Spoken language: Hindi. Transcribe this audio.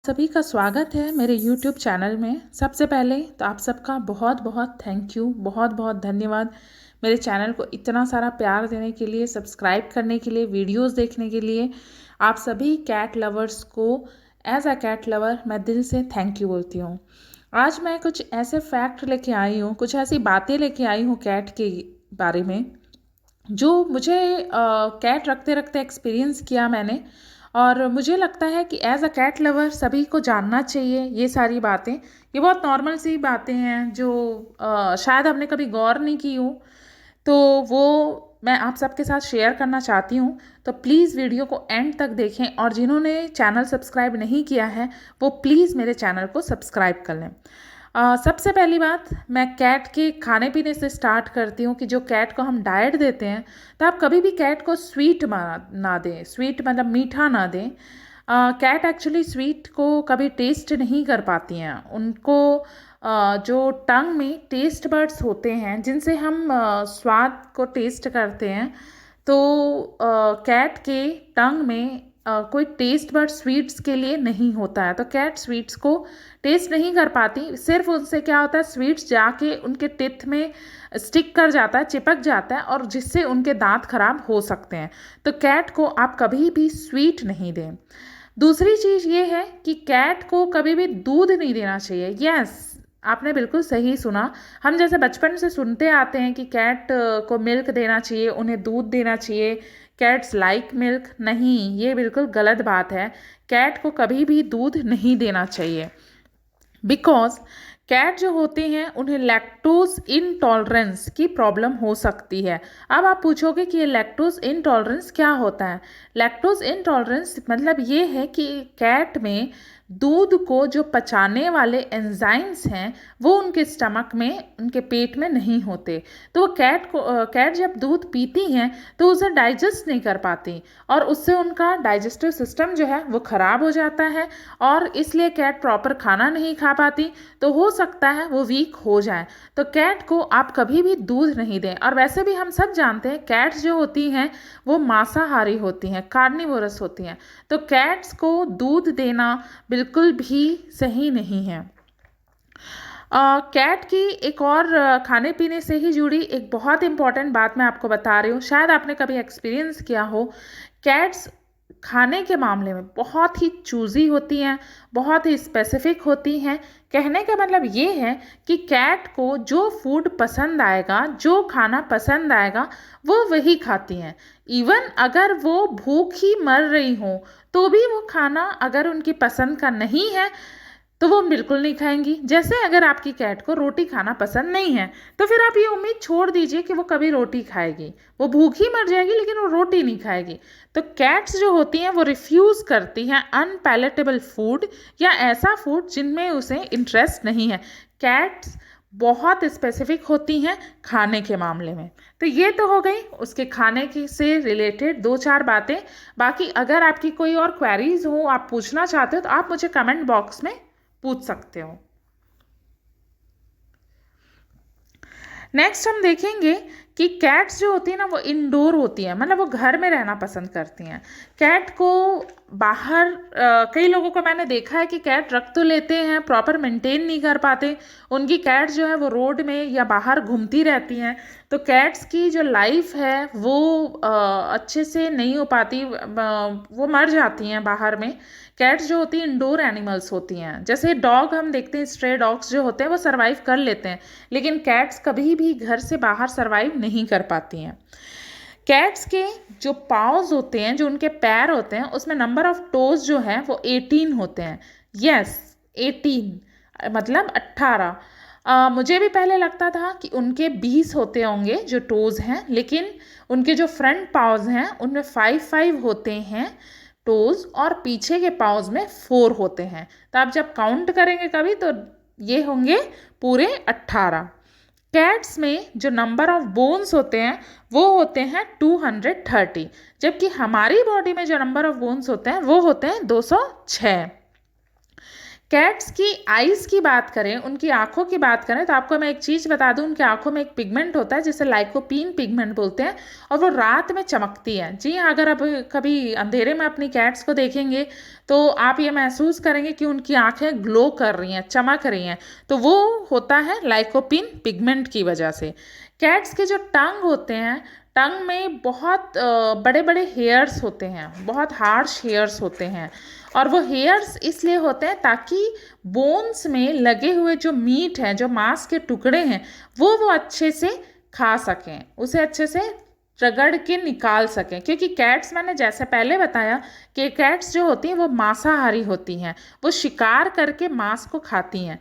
सभी का स्वागत है मेरे YouTube चैनल में। सबसे पहले तो आप सबका बहुत बहुत थैंक यू, बहुत बहुत धन्यवाद मेरे चैनल को इतना सारा प्यार देने के लिए, सब्सक्राइब करने के लिए, वीडियोस देखने के लिए। आप सभी कैट लवर्स को एज अ कैट लवर मैं दिल से थैंक यू बोलती हूँ। आज मैं कुछ ऐसे फैक्ट लेके आई हूँ, कुछ ऐसी बातें लेके आई हूँ कैट के बारे में जो मुझे कैट रखते रखते एक्सपीरियंस किया मैंने। और मुझे लगता है कि एज अ कैट लवर सभी को जानना चाहिए ये सारी बातें। ये बहुत नॉर्मल सी बातें हैं जो शायद हमने कभी गौर नहीं की हो, तो वो मैं आप सबके साथ शेयर करना चाहती हूँ। तो प्लीज़ वीडियो को एंड तक देखें, और जिन्होंने चैनल सब्सक्राइब नहीं किया है वो प्लीज़ मेरे चैनल को सब्सक्राइब कर लें। सबसे पहली बात, मैं कैट के खाने पीने से स्टार्ट करती हूँ कि जो कैट को हम डाइट देते हैं, तो आप कभी भी कैट को स्वीट ना दें। स्वीट मतलब मीठा ना दें। कैट एक्चुअली स्वीट को कभी टेस्ट नहीं कर पाती हैं। उनको जो टंग में टेस्ट बड्स होते हैं जिनसे हम स्वाद को टेस्ट करते हैं, तो कैट के टंग में कोई टेस्ट बड स्वीट्स के लिए नहीं होता है। तो कैट स्वीट्स को टेस्ट नहीं कर पाती। सिर्फ उनसे क्या होता है, स्वीट्स जाके उनके टिथ में स्टिक कर जाता है, चिपक जाता है, और जिससे उनके दांत खराब हो सकते हैं। तो कैट को आप कभी भी स्वीट नहीं दें। दूसरी चीज़ ये है कि कैट को कभी भी दूध नहीं देना चाहिए। यस, आपने बिल्कुल सही सुना। हम जैसे बचपन से सुनते आते हैं कि कैट को मिल्क देना चाहिए, उन्हें दूध देना चाहिए, कैट्स लाइक मिल्क। नहीं, ये बिल्कुल गलत बात है। कैट को कभी भी दूध नहीं देना चाहिए, बिकॉज कैट जो होते हैं उन्हें लैक्टोज इंटॉलरेंस की प्रॉब्लम हो सकती है। अब आप पूछोगे कि ये लैक्टोज इंटॉलरेंस क्या होता है। लैक्टोज इंटॉलरेंस मतलब ये है कि कैट में दूध को जो पचाने वाले एंजाइम्स हैं वो उनके स्टमक में, उनके पेट में नहीं होते। तो वो कैट जब दूध पीती हैं तो उसे डाइजेस्ट नहीं कर पाती, और उससे उनका डाइजेस्टिव सिस्टम जो है वो ख़राब हो जाता है, और इसलिए कैट प्रॉपर खाना नहीं खा पाती। तो हो सकता है वो वीक हो जाए। तो कैट को आप कभी भी दूध नहीं दें। और वैसे भी हम सब जानते हैं कैट्स जो होती हैं वो मांसाहारी होती हैं, कार्निवोरस होती हैं। तो कैट्स को दूध देना बिल्कुल भी सही नहीं है। कैट की एक और खाने पीने से ही जुड़ी एक बहुत इंपॉर्टेंट बात मैं आपको बता रही हूँ, शायद आपने कभी एक्सपीरियंस किया हो। कैट्स खाने के मामले में बहुत ही चूज़ी होती हैं, बहुत ही स्पेसिफिक होती हैं। कहने का मतलब ये है कि कैट को जो फूड पसंद आएगा, जो खाना पसंद आएगा, वो वही खाती हैं। इवन अगर वो भूख ही मर रही हो तो भी वो खाना अगर उनकी पसंद का नहीं है तो वो बिल्कुल नहीं खाएंगी। जैसे अगर आपकी कैट को रोटी खाना पसंद नहीं है तो फिर आप ये उम्मीद छोड़ दीजिए कि वो कभी रोटी खाएगी। वो भूखी मर जाएगी लेकिन वो रोटी नहीं खाएगी। तो कैट्स जो होती हैं वो रिफ्यूज़ करती हैं अनपैलेटेबल फूड या ऐसा फूड जिनमें उसे इंटरेस्ट नहीं है। कैट्स बहुत स्पेसिफिक होती हैं खाने के मामले में। तो ये तो हो गई उसके खाने की से रिलेटेड दो चार बातें। बाकी अगर आपकी कोई और क्वेरीज हो, आप पूछना चाहते हो, तो आप मुझे कमेंट बॉक्स में पूछ सकते हो। नेक्स्ट हम देखेंगे कि कैट्स जो होती है ना वो इंडोर होती हैं, मतलब वो घर में रहना पसंद करती हैं। कैट को बाहर कई लोगों को मैंने देखा है कि कैट रख तो लेते हैं, प्रॉपर मेंटेन नहीं कर पाते। उनकी कैट जो है वो रोड में या बाहर घूमती रहती हैं। तो कैट्स की जो लाइफ है वो अच्छे से नहीं हो पाती, वो मर जाती हैं बाहर में। कैट्स जो होती हैं इंडोर एनिमल्स होती हैं। जैसे डॉग हम देखते हैं, स्ट्रे डॉग्स जो होते हैं वो सर्वाइव कर लेते हैं, लेकिन कैट्स कभी भी घर से बाहर सर्वाइव नहीं कर पाती हैं। कैट्स के जो पाउज होते हैं, जो उनके पैर होते हैं, उसमें नंबर ऑफ टोज जो है वो 18 होते हैं। यस, 18 मतलब 18। मुझे भी पहले लगता था कि उनके 20 होते होंगे जो टोज हैं, लेकिन उनके जो फ्रंट पाउज हैं उनमें 5 होते हैं टोज, और पीछे के पाउज में 4 होते हैं। तो आप जब काउंट करेंगे कभी तो ये होंगे पूरे 18। कैट्स में जो नंबर ऑफ बोन्स होते हैं वो होते हैं 230, जबकि हमारी बॉडी में जो नंबर ऑफ बोन्स होते हैं वो होते हैं 206। कैट्स की आईज़ की बात करें, उनकी आँखों की बात करें, तो आपको मैं एक चीज़ बता दूँ, उनकी आँखों में एक पिगमेंट होता है जिसे लाइकोपीन पिगमेंट बोलते हैं, और वो रात में चमकती है। जी हाँ, अगर आप कभी अंधेरे में अपनी कैट्स को देखेंगे तो आप ये महसूस करेंगे कि उनकी आँखें ग्लो कर रही हैं, चमक रही हैं, तो वो होता है लाइकोपीन पिगमेंट की वजह से। कैट्स के जो टंग होते हैं, टंग में बहुत बड़े बड़े हेयर्स होते हैं, बहुत हार्श हेयर्स होते हैं, और वो हेयर्स इसलिए होते हैं ताकि बोन्स में लगे हुए जो मीट हैं, जो मांस के टुकड़े हैं, वो अच्छे से खा सकें, उसे अच्छे से रगड़ के निकाल सकें। क्योंकि कैट्स, मैंने जैसे पहले बताया कि कैट्स जो होती हैं वो मांसाहारी होती हैं, वो शिकार करके मांस को खाती हैं।